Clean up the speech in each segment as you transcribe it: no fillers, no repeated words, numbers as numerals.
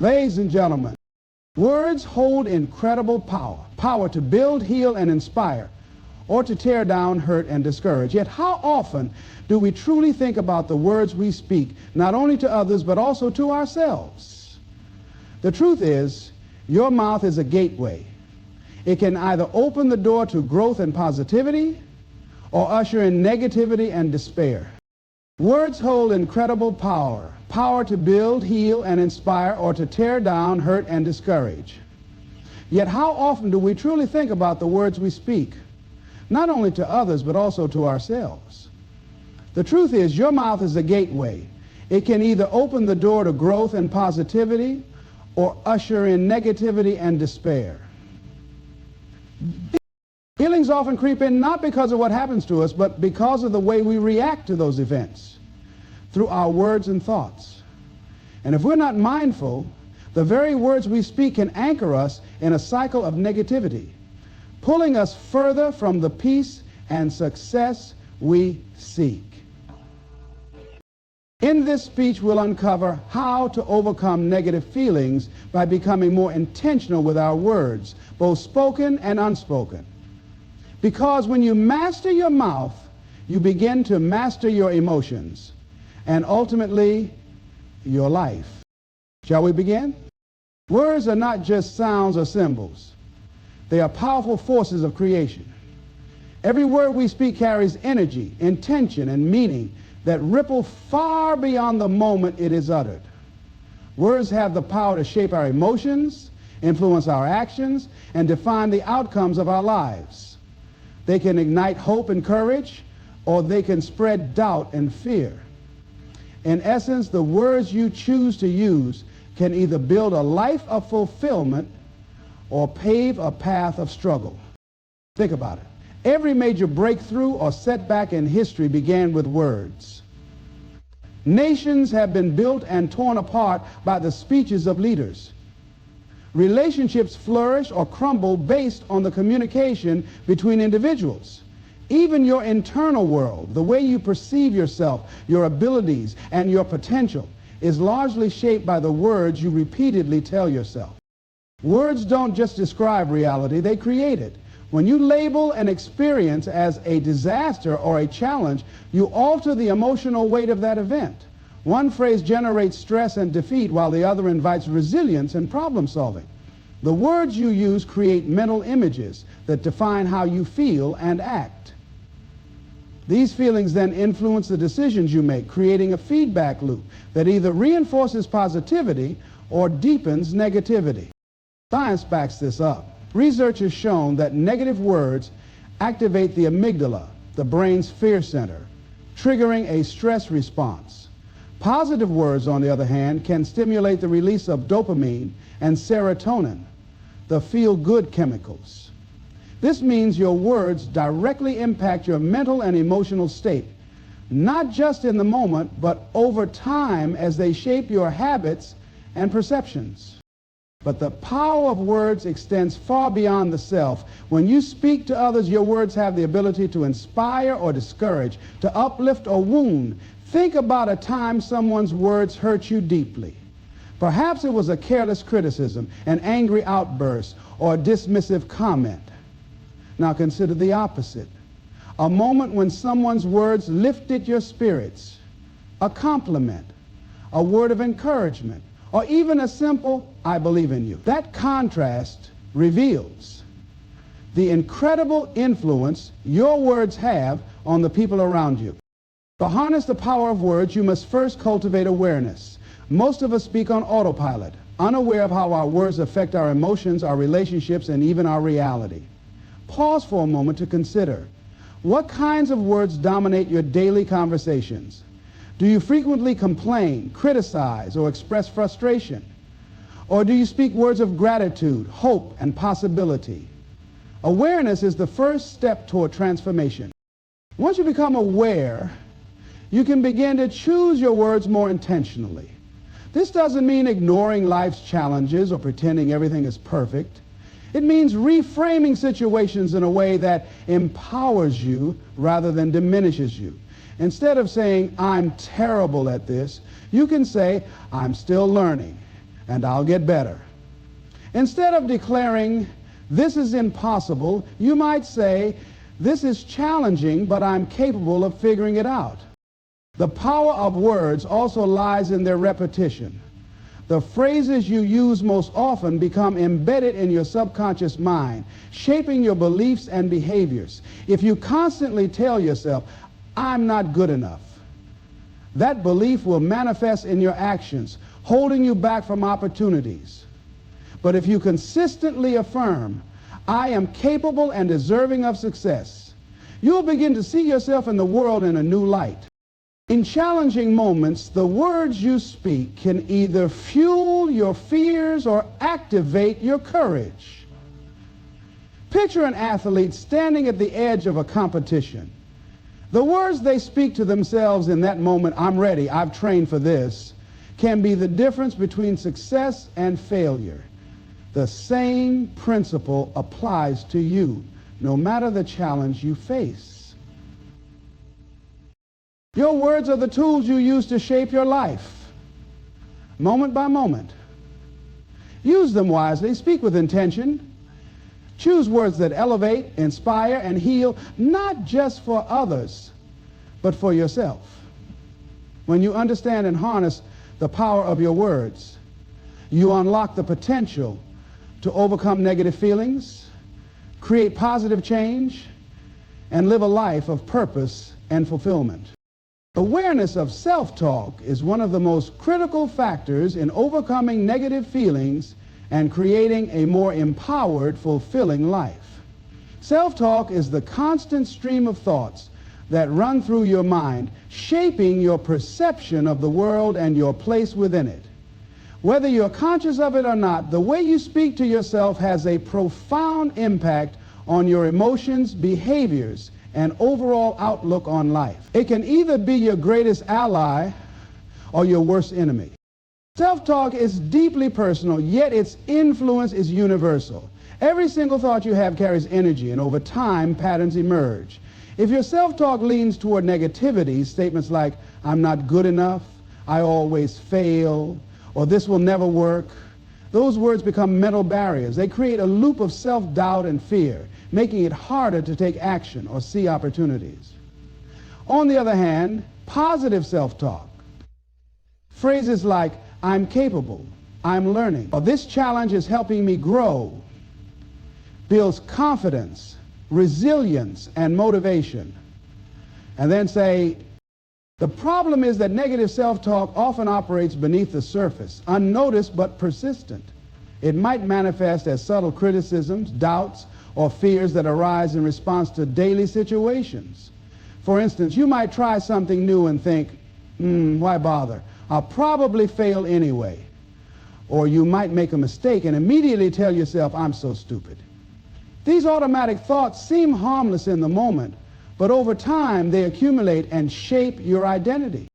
Ladies and gentlemen, words hold incredible power. Power to build, heal, and inspire, or to tear down, hurt, and discourage. Yet how often do we truly think about the words we speak, not only to others, but also to ourselves? The truth is, your mouth is a gateway. It can either open the door to growth and positivity, or usher in negativity and despair. Words hold incredible power. Power to build, heal, and inspire, or to tear down, hurt, and discourage. Yet how often do we truly think about the words we speak, not only to others, but also to ourselves? The truth is, your mouth is a gateway. It can either open the door to growth and positivity, or usher in negativity and despair. Feelings often creep in not because of what happens to us, but because of the way we react to those events, through our words and thoughts. And if we're not mindful, the very words we speak can anchor us in a cycle of negativity, pulling us further from the peace and success we seek. In this speech, we'll uncover how to overcome negative feelings by becoming more intentional with our words, both spoken and unspoken. Because when you master your mouth, you begin to master your emotions, and ultimately, your life. Shall we begin? Words are not just sounds or symbols. They are powerful forces of creation. Every word we speak carries energy, intention, and meaning that ripple far beyond the moment it is uttered. Words have the power to shape our emotions, influence our actions, and define the outcomes of our lives. They can ignite hope and courage, or they can spread doubt and fear. In essence, the words you choose to use can either build a life of fulfillment or pave a path of struggle. Think about it. Every major breakthrough or setback in history began with words. Nations have been built and torn apart by the speeches of leaders. Relationships flourish or crumble based on the communication between individuals. Even your internal world, the way you perceive yourself, your abilities, and your potential, is largely shaped by the words you repeatedly tell yourself. Words don't just describe reality, they create it. When you label an experience as a disaster or a challenge, you alter the emotional weight of that event. One phrase generates stress and defeat, while the other invites resilience and problem solving. The words you use create mental images that define how you feel and act. These feelings then influence the decisions you make, creating a feedback loop that either reinforces positivity or deepens negativity. Science backs this up. Research has shown that negative words activate the amygdala, the brain's fear center, triggering a stress response. Positive words, on the other hand, can stimulate the release of dopamine and serotonin, the feel-good chemicals. This means your words directly impact your mental and emotional state, not just in the moment, but over time as they shape your habits and perceptions. But the power of words extends far beyond the self. When you speak to others, your words have the ability to inspire or discourage, to uplift or wound. Think about a time someone's words hurt you deeply. Perhaps it was a careless criticism, an angry outburst, or a dismissive comment. Now consider the opposite. A moment when someone's words lifted your spirits, a compliment, a word of encouragement, or even a simple, "I believe in you." That contrast reveals the incredible influence your words have on the people around you. To harness the power of words, you must first cultivate awareness. Most of us speak on autopilot, unaware of how our words affect our emotions, our relationships, and even our reality. Pause for a moment to consider, what kinds of words dominate your daily conversations? Do you frequently complain, criticize, or express frustration? Or do you speak words of gratitude, hope, and possibility? Awareness is the first step toward transformation. Once you become aware, you can begin to choose your words more intentionally. This doesn't mean ignoring life's challenges or pretending everything is perfect. It means reframing situations in a way that empowers you rather than diminishes you. Instead of saying, "I'm terrible at this," you can say, "I'm still learning," and I'll get better. Instead of declaring, this is impossible, you might say, this is challenging, but I'm capable of figuring it out. The power of words also lies in their repetition. The phrases you use most often become embedded in your subconscious mind, shaping your beliefs and behaviors. If you constantly tell yourself, I'm not good enough, that belief will manifest in your actions, holding you back from opportunities. But if you consistently affirm, I am capable and deserving of success, you'll begin to see yourself in the world in a new light. In challenging moments, the words you speak can either fuel your fears or activate your courage. Picture an athlete standing at the edge of a competition. The words they speak to themselves in that moment, I'm ready, I've trained for this, can be the difference between success and failure. The same principle applies to you, no matter the challenge you face. Your words are the tools you use to shape your life, moment by moment. Use them wisely, speak with intention. Choose words that elevate, inspire, and heal, not just for others, but for yourself. When you understand and harness the power of your words, you unlock the potential to overcome negative feelings, create positive change, and live a life of purpose and fulfillment. Awareness of self-talk is one of the most critical factors in overcoming negative feelings and creating a more empowered, fulfilling life. Self-talk is the constant stream of thoughts that run through your mind, shaping your perception of the world and your place within it. Whether you're conscious of it or not, the way you speak to yourself has a profound impact on your emotions, behaviors, and overall outlook on life. It can either be your greatest ally or your worst enemy. Self-talk is deeply personal, yet its influence is universal. Every single thought you have carries energy, and over time, patterns emerge. If your self-talk leans toward negativity, statements like, I'm not good enough, I always fail, or this will never work, those words become mental barriers. They create a loop of self-doubt and fear, making it harder to take action or see opportunities. On the other hand, positive self-talk, phrases like, I'm capable, I'm learning, or this challenge is helping me grow, builds confidence, resilience, and motivation. And then say, the problem is that negative self-talk often operates beneath the surface, unnoticed but persistent. It might manifest as subtle criticisms, doubts, or fears that arise in response to daily situations. For instance, you might try something new and think, why bother? I'll probably fail anyway. Or you might make a mistake and immediately tell yourself, I'm so stupid. These automatic thoughts seem harmless in the moment, but over time they accumulate and shape your identity.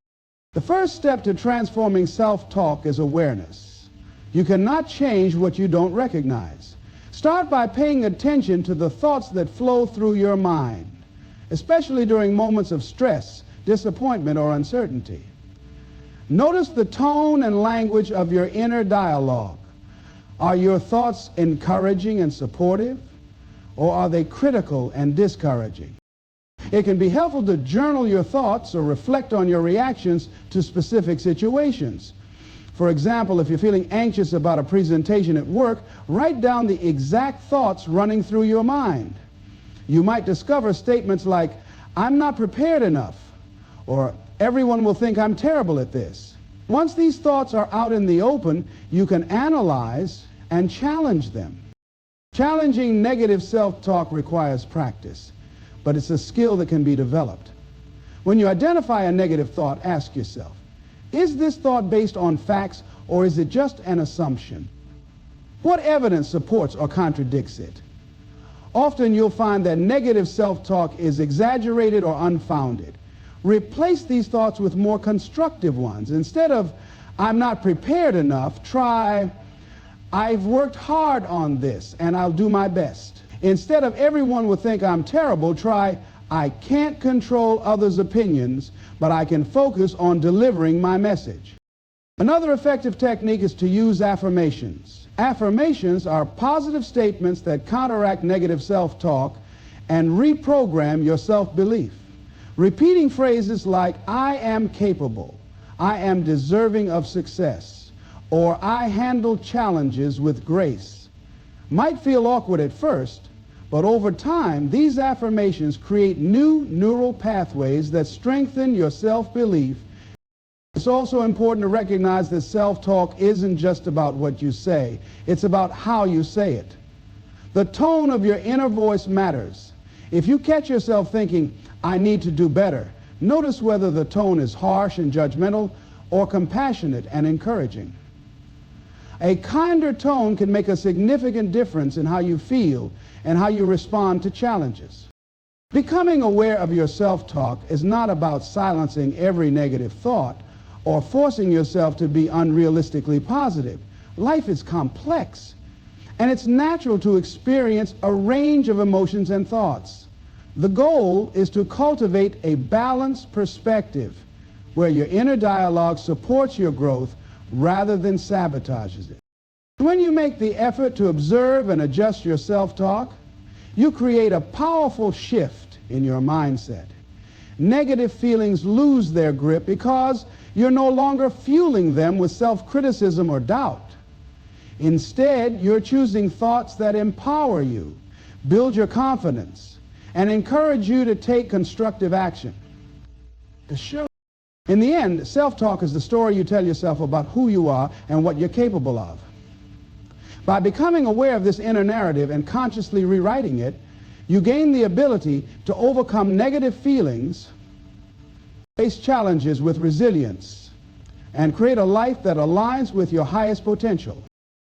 The first step to transforming self-talk is awareness. You cannot change what you don't recognize. Start by paying attention to the thoughts that flow through your mind, especially during moments of stress, disappointment, or uncertainty. Notice the tone and language of your inner dialogue. Are your thoughts encouraging and supportive, or are they critical and discouraging? It can be helpful to journal your thoughts or reflect on your reactions to specific situations. For example, if you're feeling anxious about a presentation at work, write down the exact thoughts running through your mind. You might discover statements like, I'm not prepared enough, or everyone will think I'm terrible at this. Once these thoughts are out in the open, you can analyze and challenge them. Challenging negative self-talk requires practice, but it's a skill that can be developed. When you identify a negative thought, ask yourself, is this thought based on facts, or is it just an assumption? What evidence supports or contradicts it? Often you'll find that negative self-talk is exaggerated or unfounded. Replace these thoughts with more constructive ones. Instead of, I'm not prepared enough, try, I've worked hard on this and I'll do my best. Instead of, everyone will think I'm terrible, try, I can't control others' opinions, but I can focus on delivering my message. Another effective technique is to use affirmations. Affirmations are positive statements that counteract negative self-talk and reprogram your self-belief. Repeating phrases like, I am capable, I am deserving of success, or I handle challenges with grace might feel awkward at first, but over time, these affirmations create new neural pathways that strengthen your self-belief. It's also important to recognize that self-talk isn't just about what you say. It's about how you say it. The tone of your inner voice matters. If you catch yourself thinking, I need to do better, notice whether the tone is harsh and judgmental or compassionate and encouraging. A kinder tone can make a significant difference in how you feel and how you respond to challenges. Becoming aware of your self-talk is not about silencing every negative thought or forcing yourself to be unrealistically positive. Life is complex, and it's natural to experience a range of emotions and thoughts. The goal is to cultivate a balanced perspective where your inner dialogue supports your growth rather than sabotages it. When you make the effort to observe and adjust your self-talk, you create a powerful shift in your mindset. Negative feelings lose their grip because you're no longer fueling them with self-criticism or doubt. Instead, you're choosing thoughts that empower you, build your confidence, and encourage you to take constructive action. In the end, self-talk is the story you tell yourself about who you are and what you're capable of. By becoming aware of this inner narrative and consciously rewriting it, you gain the ability to overcome negative feelings, face challenges with resilience, and create a life that aligns with your highest potential.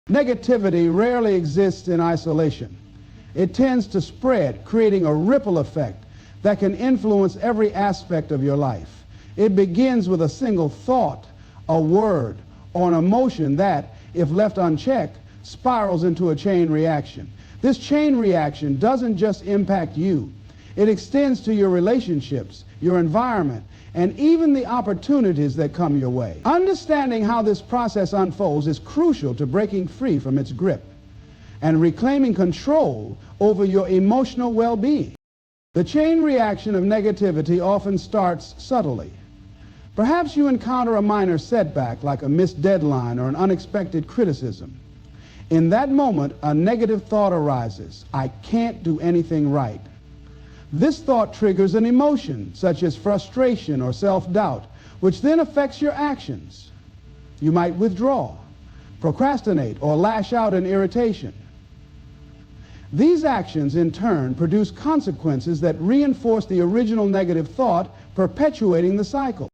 Negativity rarely exists in isolation. It tends to spread, creating a ripple effect that can influence every aspect of your life. It begins with a single thought, a word, or an emotion that, if left unchecked, spirals into a chain reaction. This chain reaction doesn't just impact you. It extends to your relationships, your environment, and even the opportunities that come your way. Understanding how this process unfolds is crucial to breaking free from its grip and reclaiming control over your emotional well-being. The chain reaction of negativity often starts subtly. Perhaps you encounter a minor setback like a missed deadline or an unexpected criticism. In that moment, a negative thought arises. I can't do anything right. This thought triggers an emotion such as frustration or self-doubt, which then affects your actions. You might withdraw, procrastinate, or lash out in irritation. These actions, in turn, produce consequences that reinforce the original negative thought, perpetuating the cycle.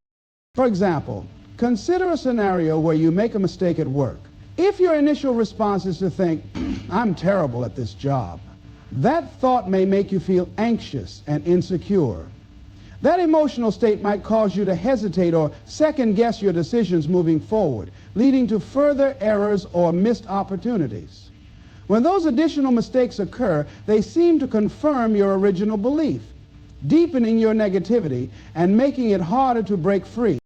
For example, consider a scenario where you make a mistake at work. If your initial response is to think, I'm terrible at this job, that thought may make you feel anxious and insecure. That emotional state might cause you to hesitate or second-guess your decisions moving forward, leading to further errors or missed opportunities. When those additional mistakes occur, they seem to confirm your original belief, deepening your negativity and making it harder to break free.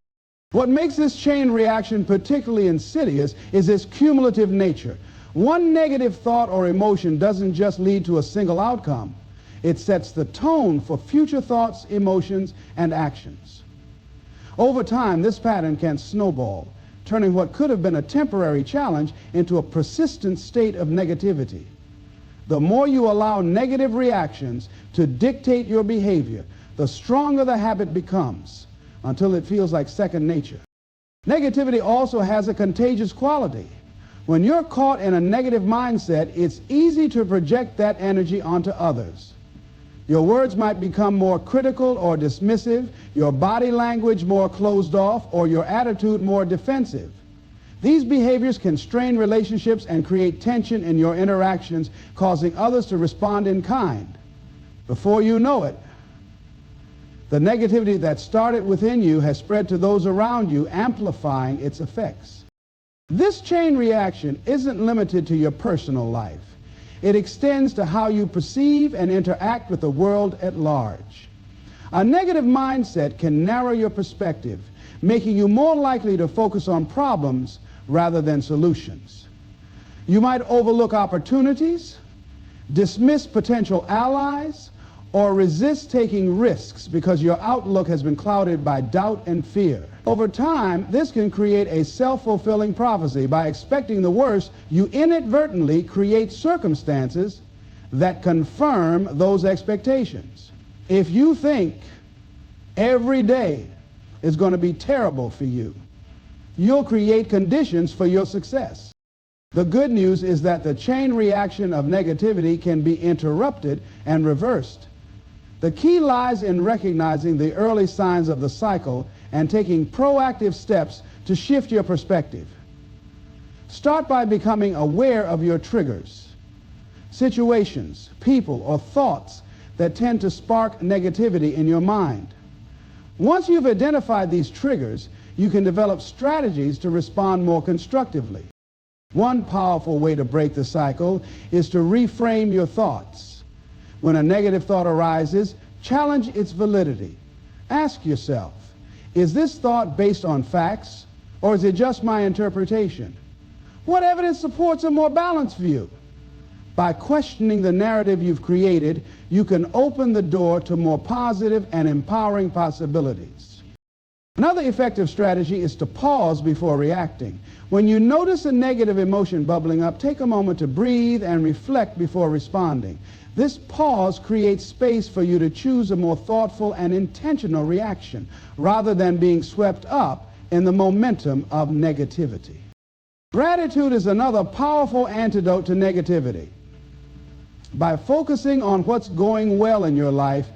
What makes this chain reaction particularly insidious is its cumulative nature. One negative thought or emotion doesn't just lead to a single outcome. It sets the tone for future thoughts, emotions, and actions. Over time, this pattern can snowball, turning what could have been a temporary challenge into a persistent state of negativity. The more you allow negative reactions to dictate your behavior, the stronger the habit becomes, until it feels like second nature. Negativity also has a contagious quality. When you're caught in a negative mindset, it's easy to project that energy onto others. Your words might become more critical or dismissive, your body language more closed off, or your attitude more defensive. These behaviors can strain relationships and create tension in your interactions, causing others to respond in kind. Before you know it, the negativity that started within you has spread to those around you, amplifying its effects. This chain reaction isn't limited to your personal life. It extends to how you perceive and interact with the world at large. A negative mindset can narrow your perspective, making you more likely to focus on problems rather than solutions. You might overlook opportunities, dismiss potential allies, or resist taking risks because your outlook has been clouded by doubt and fear. Over time, this can create a self-fulfilling prophecy. By expecting the worst, you inadvertently create circumstances that confirm those expectations. If you think every day is going to be terrible for you, you'll create conditions for your success. The good news is that the chain reaction of negativity can be interrupted and reversed. The key lies in recognizing the early signs of the cycle and taking proactive steps to shift your perspective. Start by becoming aware of your triggers, situations, people, or thoughts that tend to spark negativity in your mind. Once you've identified these triggers, you can develop strategies to respond more constructively. One powerful way to break the cycle is to reframe your thoughts. When a negative thought arises, challenge its validity. Ask yourself, is this thought based on facts, or is it just my interpretation? What evidence supports a more balanced view? By questioning the narrative you've created, you can open the door to more positive and empowering possibilities. Another effective strategy is to pause before reacting. When you notice a negative emotion bubbling up, take a moment to breathe and reflect before responding. This pause creates space for you to choose a more thoughtful and intentional reaction, rather than being swept up in the momentum of negativity. Gratitude is another powerful antidote to negativity. By focusing on what's going well in your life,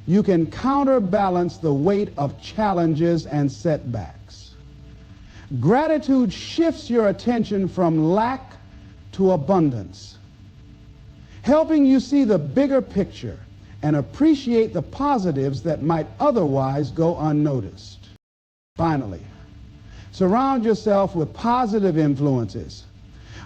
you can counterbalance the weight of challenges and setbacks. Gratitude shifts your attention from lack to abundance, helping you see the bigger picture and appreciate the positives that might otherwise go unnoticed. Finally, surround yourself with positive influences.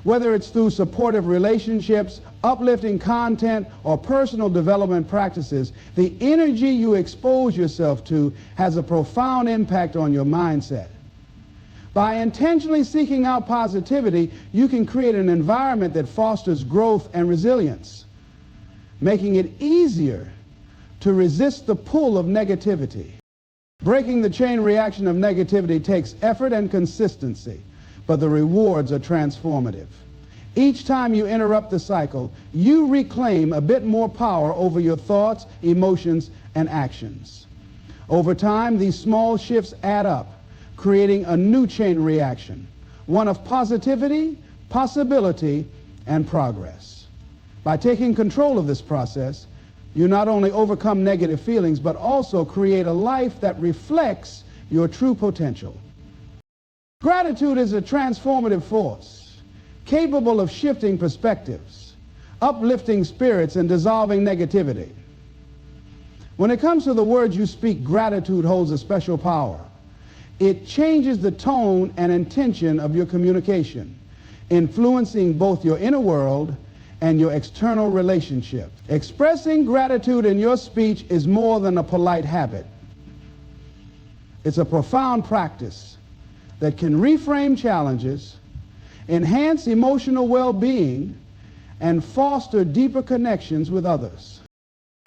Whether it's through supportive relationships, uplifting content, or personal development practices, the energy you expose yourself to has a profound impact on your mindset. By intentionally seeking out positivity, you can create an environment that fosters growth and resilience, making it easier to resist the pull of negativity. Breaking the chain reaction of negativity takes effort and consistency, but the rewards are transformative. Each time you interrupt the cycle, you reclaim a bit more power over your thoughts, emotions, and actions. Over time, these small shifts add up, creating a new chain reaction, one of positivity, possibility, and progress. By taking control of this process, you not only overcome negative feelings, but also create a life that reflects your true potential. Gratitude is a transformative force, capable of shifting perspectives, uplifting spirits, and dissolving negativity. When it comes to the words you speak, gratitude holds a special power. It changes the tone and intention of your communication, influencing both your inner world and your external relationship. Expressing gratitude in your speech is more than a polite habit. It's a profound practice that can reframe challenges, enhance emotional well-being, and foster deeper connections with others.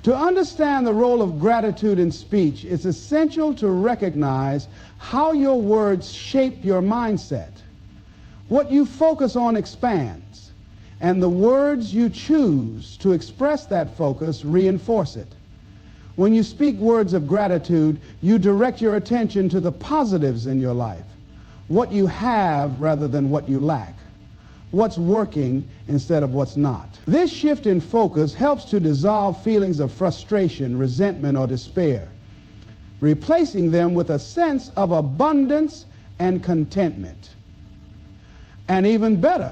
To understand the role of gratitude in speech, it's essential to recognize how your words shape your mindset. What you focus on expands, and the words you choose to express that focus reinforce it. When you speak words of gratitude, you direct your attention to the positives in your life, what you have rather than what you lack, what's working instead of what's not. This shift in focus helps to dissolve feelings of frustration, resentment, or despair, replacing them with a sense of abundance and contentment. And even better,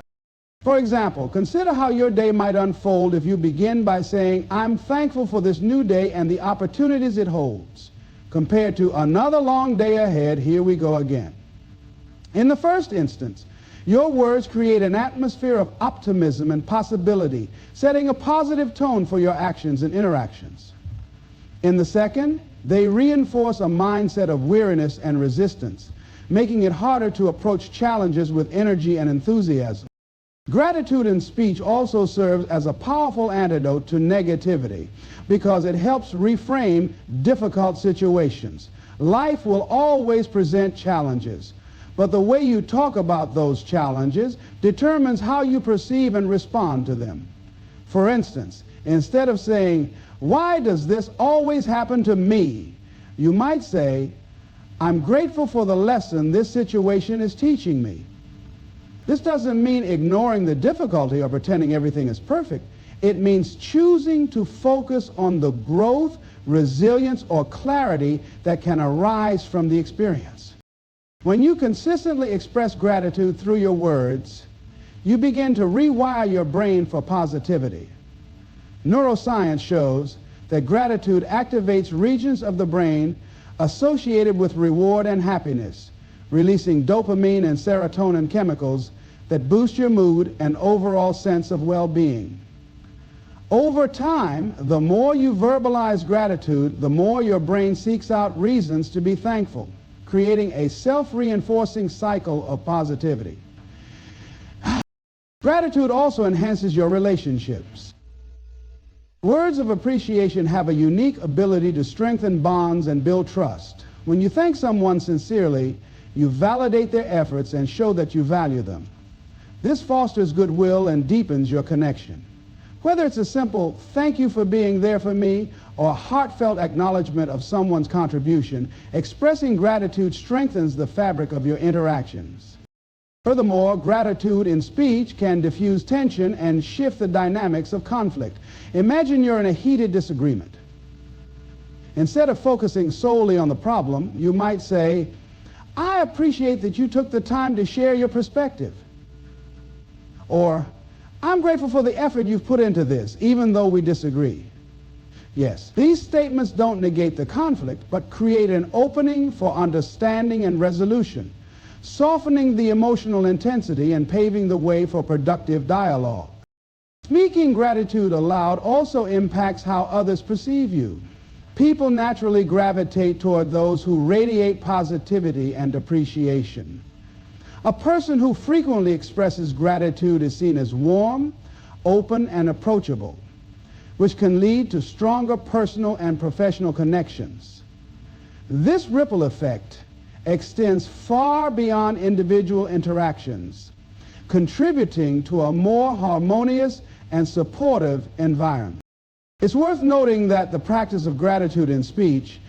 for example, consider how your day might unfold if you begin by saying, "I'm thankful for this new day and the opportunities it holds. Compared to another long day ahead, here we go again." In the first instance, your words create an atmosphere of optimism and possibility, setting a positive tone for your actions and interactions. In the second, They reinforce a mindset of weariness and resistance, making it harder to approach challenges with energy and enthusiasm. Gratitude in speech also serves as a powerful antidote to negativity because it helps reframe difficult situations. Life will always present challenges, but the way you talk about those challenges determines how you perceive and respond to them. For instance, instead of saying, "Why does this always happen to me?" you might say, "I'm grateful for the lesson this situation is teaching me." This doesn't mean ignoring the difficulty or pretending everything is perfect. It means choosing to focus on the growth, resilience, or clarity that can arise from the experience. When you consistently express gratitude through your words, you begin to rewire your brain for positivity. Neuroscience shows that gratitude activates regions of the brain associated with reward and happiness, releasing dopamine and serotonin chemicals that boost your mood and overall sense of well-being. Over time, the more you verbalize gratitude, the more your brain seeks out reasons to be thankful, creating a self-reinforcing cycle of positivity. Gratitude also enhances your relationships. Words of appreciation have a unique ability to strengthen bonds and build trust. When you thank someone sincerely, you validate their efforts and show that you value them. This fosters goodwill and deepens your connection. Whether it's a simple "thank you for being there for me" or a heartfelt acknowledgement of someone's contribution, expressing gratitude strengthens the fabric of your interactions. Furthermore, gratitude in speech can diffuse tension and shift the dynamics of conflict. Imagine you're in a heated disagreement. Instead of focusing solely on the problem, you might say, "I appreciate that you took the time to share your perspective." Or, "I'm grateful for the effort you've put into this, even though we disagree." Yes, these statements don't negate the conflict, but create an opening for understanding and resolution, softening the emotional intensity and paving the way for productive dialogue. Speaking gratitude aloud also impacts how others perceive you. People naturally gravitate toward those who radiate positivity and appreciation. A person who frequently expresses gratitude is seen as warm, open, and approachable, which can lead to stronger personal and professional connections. This ripple effect extends far beyond individual interactions, contributing to a more harmonious and supportive environment. It's worth noting that the practice of gratitude in speech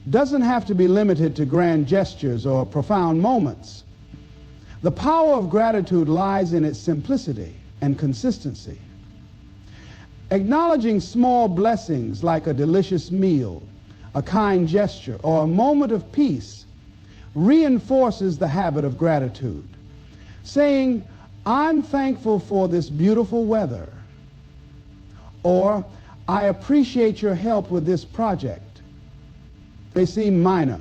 doesn't have to be limited to grand gestures or profound moments. The power of gratitude lies in its simplicity and consistency. Acknowledging small blessings like a delicious meal, a kind gesture, or a moment of peace reinforces the habit of gratitude. Saying, "I'm thankful for this beautiful weather," or "I appreciate your help with this project," may seem minor,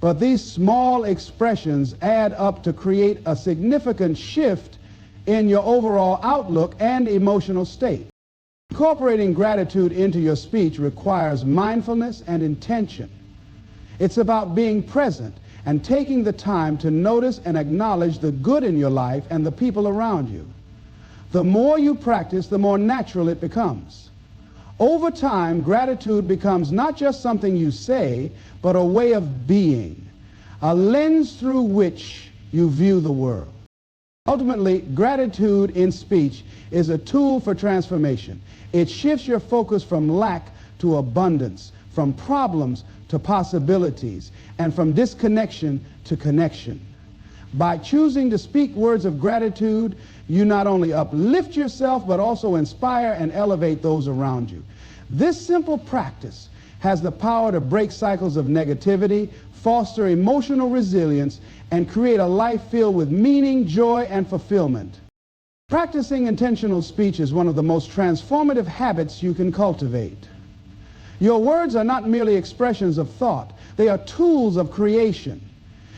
but these small expressions add up to create a significant shift in your overall outlook and emotional state. Incorporating gratitude into your speech requires mindfulness and intention. It's about being present and taking the time to notice and acknowledge the good in your life and the people around you. The more you practice, the more natural it becomes. Over time, gratitude becomes not just something you say, but a way of being, a lens through which you view the world. Ultimately, gratitude in speech is a tool for transformation. It shifts your focus from lack to abundance, from problems to possibilities, and from disconnection to connection. By choosing to speak words of gratitude, you not only uplift yourself, but also inspire and elevate those around you. This simple practice has the power to break cycles of negativity, foster emotional resilience, and create a life filled with meaning, joy, and fulfillment. Practicing intentional speech is one of the most transformative habits you can cultivate. Your words are not merely expressions of thought. They are tools of creation.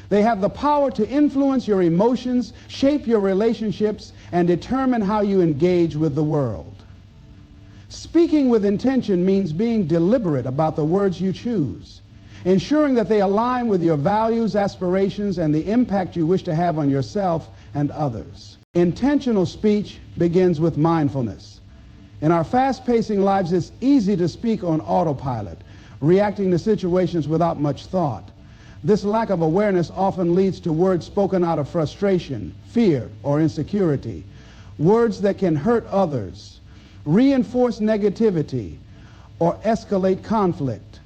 They have the power to influence your emotions, shape your relationships, and determine how you engage with the world. Speaking with intention means being deliberate about the words you choose, ensuring that they align with your values, aspirations, and the impact you wish to have on yourself and others. Intentional speech begins with mindfulness. In our fast-pacing lives, it's easy to speak on autopilot, reacting to situations without much thought. This lack of awareness often leads to words spoken out of frustration, fear, or insecurity, words that can hurt others, reinforce negativity, or escalate conflict.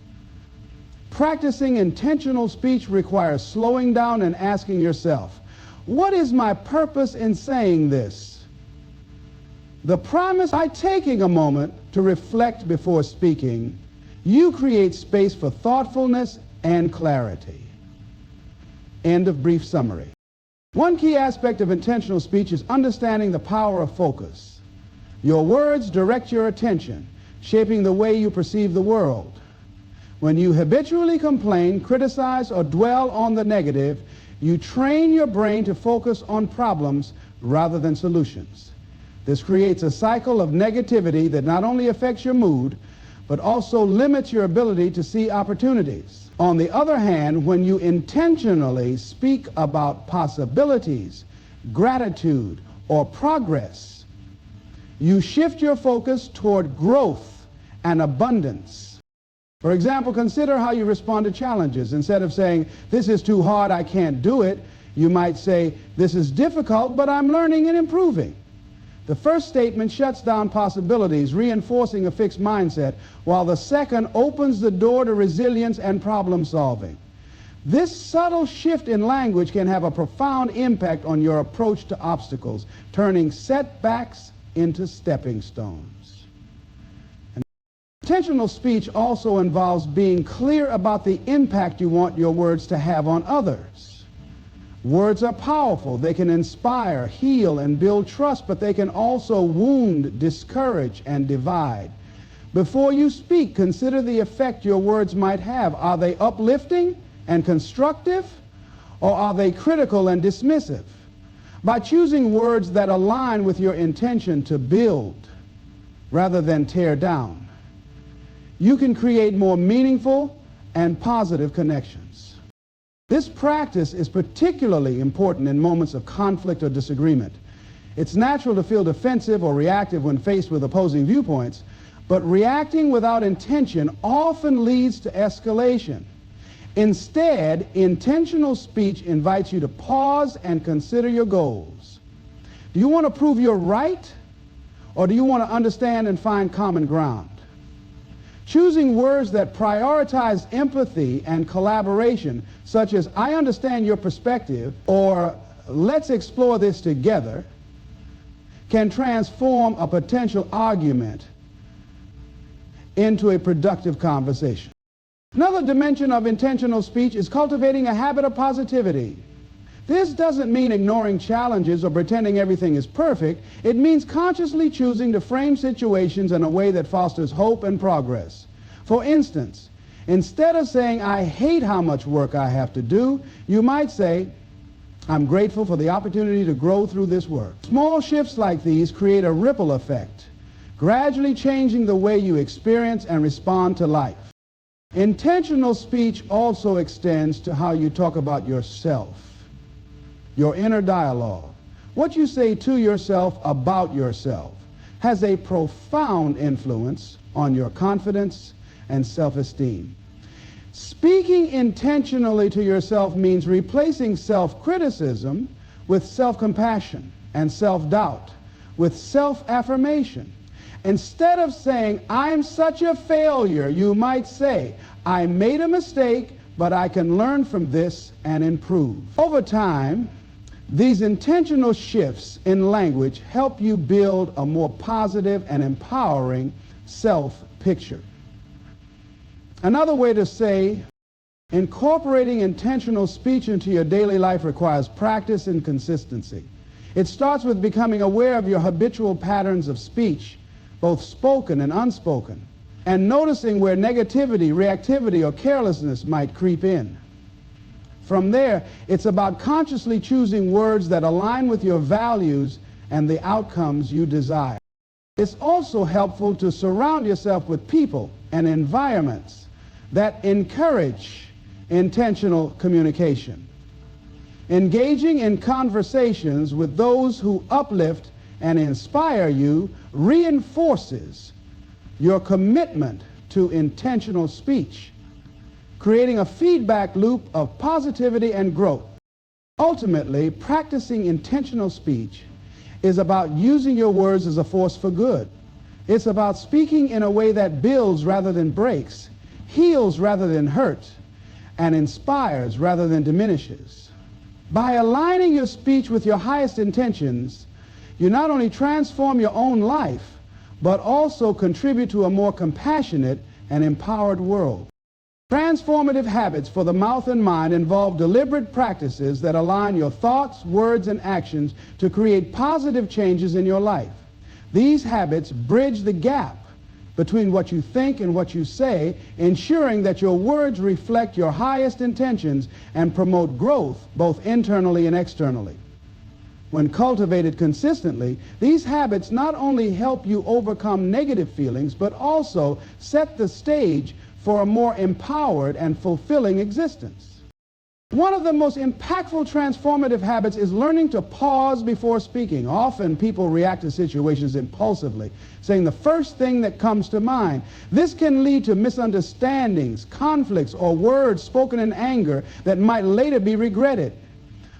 Practicing intentional speech requires slowing down and asking yourself, what is my purpose in saying this? The promise, by taking a moment to reflect before speaking, you create space for thoughtfulness and clarity. End of brief summary. One key aspect of intentional speech is understanding the power of focus. Your words direct your attention, shaping the way you perceive the world. When you habitually complain, criticize, or dwell on the negative, you train your brain to focus on problems rather than solutions. This creates a cycle of negativity that not only affects your mood, but also limits your ability to see opportunities. On the other hand, when you intentionally speak about possibilities, gratitude, or progress, you shift your focus toward growth and abundance. For example, consider how you respond to challenges. Instead of saying, this is too hard, I can't do it, you might say, this is difficult, but I'm learning and improving. The first statement shuts down possibilities, reinforcing a fixed mindset, while the second opens the door to resilience and problem solving. This subtle shift in language can have a profound impact on your approach to obstacles, turning setbacks into stepping stones. And intentional speech also involves being clear about the impact you want your words to have on others. Words are powerful. They can inspire, heal, and build trust, but they can also wound, discourage, and divide. Before you speak, consider the effect your words might have. Are they uplifting and constructive, or are they critical and dismissive? By choosing words that align with your intention to build rather than tear down, you can create more meaningful and positive connections. This practice is particularly important in moments of conflict or disagreement. It's natural to feel defensive or reactive when faced with opposing viewpoints, but reacting without intention often leads to escalation. Instead, intentional speech invites you to pause and consider your goals. Do you want to prove you're right, or do you want to understand and find common ground? Choosing words that prioritize empathy and collaboration, such as, I understand your perspective, or let's explore this together, can transform a potential argument into a productive conversation. Another dimension of intentional speech is cultivating a habit of positivity. This doesn't mean ignoring challenges or pretending everything is perfect. It means consciously choosing to frame situations in a way that fosters hope and progress. For instance, instead of saying, I hate how much work I have to do, you might say, I'm grateful for the opportunity to grow through this work. Small shifts like these create a ripple effect, gradually changing the way you experience and respond to life. Intentional speech also extends to how you talk about yourself. Your inner dialogue, what you say to yourself about yourself, has a profound influence on your confidence and self-esteem. Speaking intentionally to yourself means replacing self-criticism with self-compassion, and self-doubt with self-affirmation. Instead of saying, I'm such a failure, you might say, I made a mistake, but I can learn from this and improve. Over time, these intentional shifts in language help you build a more positive and empowering self-picture. Another way to say, incorporating intentional speech into your daily life requires practice and consistency. It starts with becoming aware of your habitual patterns of speech, both spoken and unspoken, and noticing where negativity, reactivity, or carelessness might creep in. From there, it's about consciously choosing words that align with your values and the outcomes you desire. It's also helpful to surround yourself with people and environments that encourage intentional communication. Engaging in conversations with those who uplift and inspire you reinforces your commitment to intentional speech, creating a feedback loop of positivity and growth. Ultimately, practicing intentional speech is about using your words as a force for good. It's about speaking in a way that builds rather than breaks, heals rather than hurts, and inspires rather than diminishes. By aligning your speech with your highest intentions, you not only transform your own life, but also contribute to a more compassionate and empowered world. Transformative habits for the mouth and mind involve deliberate practices that align your thoughts, words, and actions to create positive changes in your life. These habits bridge the gap between what you think and what you say, ensuring that your words reflect your highest intentions and promote growth both internally and externally. When cultivated consistently, these habits not only help you overcome negative feelings, but also set the stage for a more empowered and fulfilling existence. One of the most impactful transformative habits is learning to pause before speaking. Often people react to situations impulsively, saying the first thing that comes to mind. This can lead to misunderstandings, conflicts, or words spoken in anger that might later be regretted.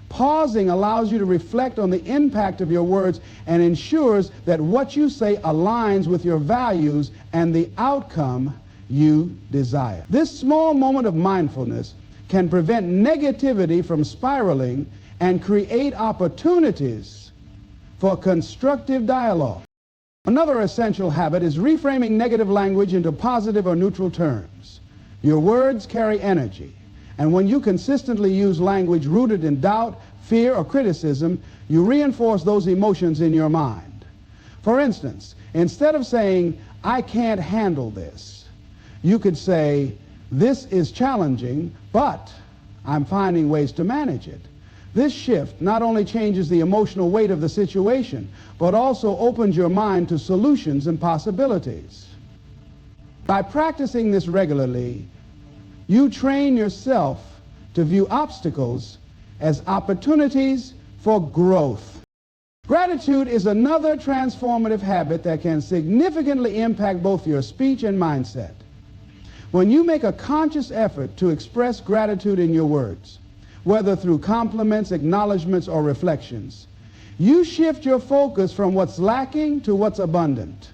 Pausing allows you to reflect on the impact of your words and ensures that what you say aligns with your values and the outcome you desire. This small moment of mindfulness can prevent negativity from spiraling and create opportunities for constructive dialogue. Another essential habit is reframing negative language into positive or neutral terms. Your words carry energy, and when you consistently use language rooted in doubt, fear, or criticism, you reinforce those emotions in your mind. For instance, instead of saying, "I can't handle this," you could say, "This is challenging, but I'm finding ways to manage it." This shift not only changes the emotional weight of the situation, but also opens your mind to solutions and possibilities. By practicing this regularly, you train yourself to view obstacles as opportunities for growth. Gratitude is another transformative habit that can significantly impact both your speech and mindset. When you make a conscious effort to express gratitude in your words, whether through compliments, acknowledgments, or reflections, you shift your focus from what's lacking to what's abundant.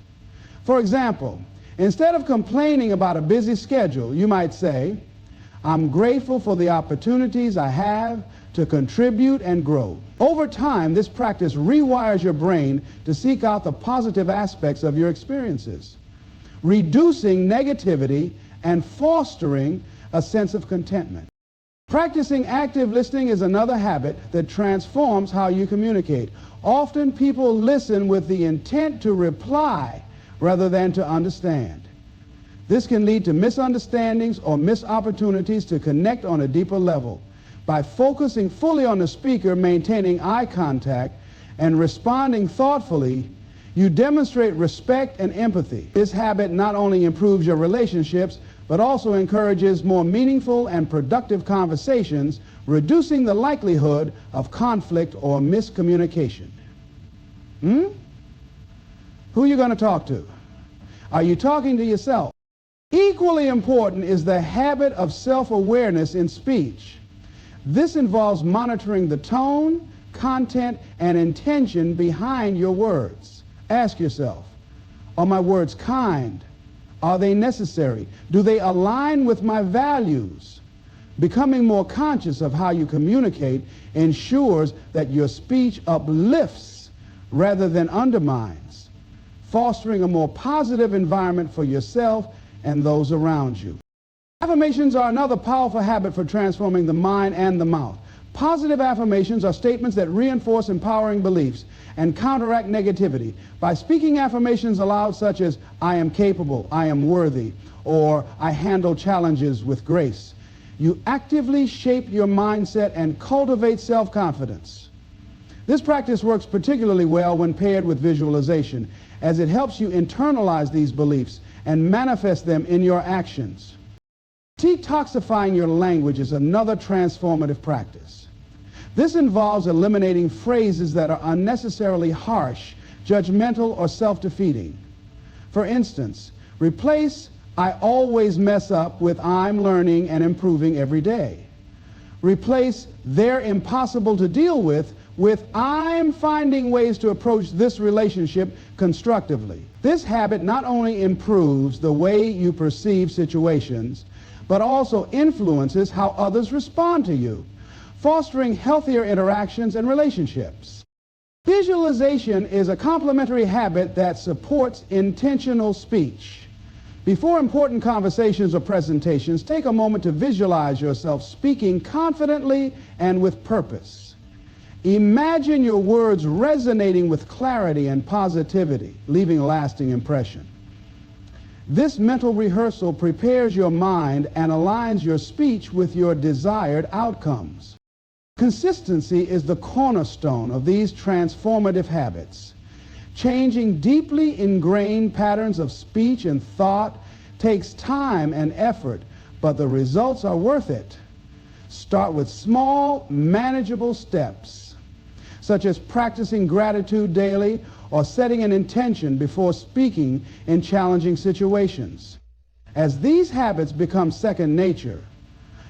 For example, instead of complaining about a busy schedule, you might say, "I'm grateful for the opportunities I have to contribute and grow." Over time, this practice rewires your brain to seek out the positive aspects of your experiences, reducing negativity and fostering a sense of contentment. Practicing active listening is another habit that transforms how you communicate. Often people listen with the intent to reply rather than to understand. This can lead to misunderstandings or missed opportunities to connect on a deeper level. By focusing fully on the speaker, maintaining eye contact, and responding thoughtfully, you demonstrate respect and empathy. This habit not only improves your relationships, but also encourages more meaningful and productive conversations, reducing the likelihood of conflict or miscommunication. Who are you going to talk to? Are you talking to yourself? Equally important is the habit of self-awareness in speech. This involves monitoring the tone, content, and intention behind your words. Ask yourself, are my words kind? Are they necessary? Do they align with my values? Becoming more conscious of how you communicate ensures that your speech uplifts rather than undermines, fostering a more positive environment for yourself and those around you. Affirmations are another powerful habit for transforming the mind and the mouth. Positive affirmations are statements that reinforce empowering beliefs and counteract negativity. By speaking affirmations aloud such as, "I am capable," "I am worthy," or "I handle challenges with grace," you actively shape your mindset and cultivate self-confidence. This practice works particularly well when paired with visualization, as it helps you internalize these beliefs and manifest them in your actions. Detoxifying your language is another transformative practice. This involves eliminating phrases that are unnecessarily harsh, judgmental, or self-defeating. For instance, replace "I always mess up" with "I'm learning and improving every day." Replace "they're impossible to deal with" with "I'm finding ways to approach this relationship constructively." This habit not only improves the way you perceive situations, but also influences how others respond to you, fostering healthier interactions and relationships. Visualization is a complementary habit that supports intentional speech. Before important conversations or presentations, take a moment to visualize yourself speaking confidently and with purpose. Imagine your words resonating with clarity and positivity, leaving a lasting impression. This mental rehearsal prepares your mind and aligns your speech with your desired outcomes. Consistency is the cornerstone of these transformative habits. Changing deeply ingrained patterns of speech and thought takes time and effort, but the results are worth it. Start with small, manageable steps, such as practicing gratitude daily or setting an intention before speaking in challenging situations. As these habits become second nature,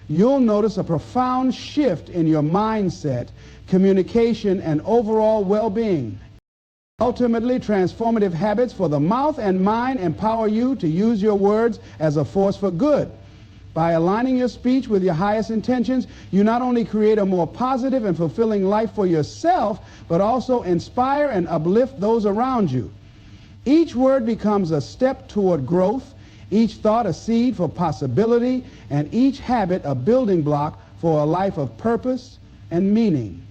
you'll notice a profound shift in your mindset, communication, and overall well-being. Ultimately, transformative habits for the mouth and mind empower you to use your words as a force for good. By aligning your speech with your highest intentions, you not only create a more positive and fulfilling life for yourself, but also inspire and uplift those around you. Each word becomes a step toward growth, each thought a seed for possibility, and each habit a building block for a life of purpose and meaning.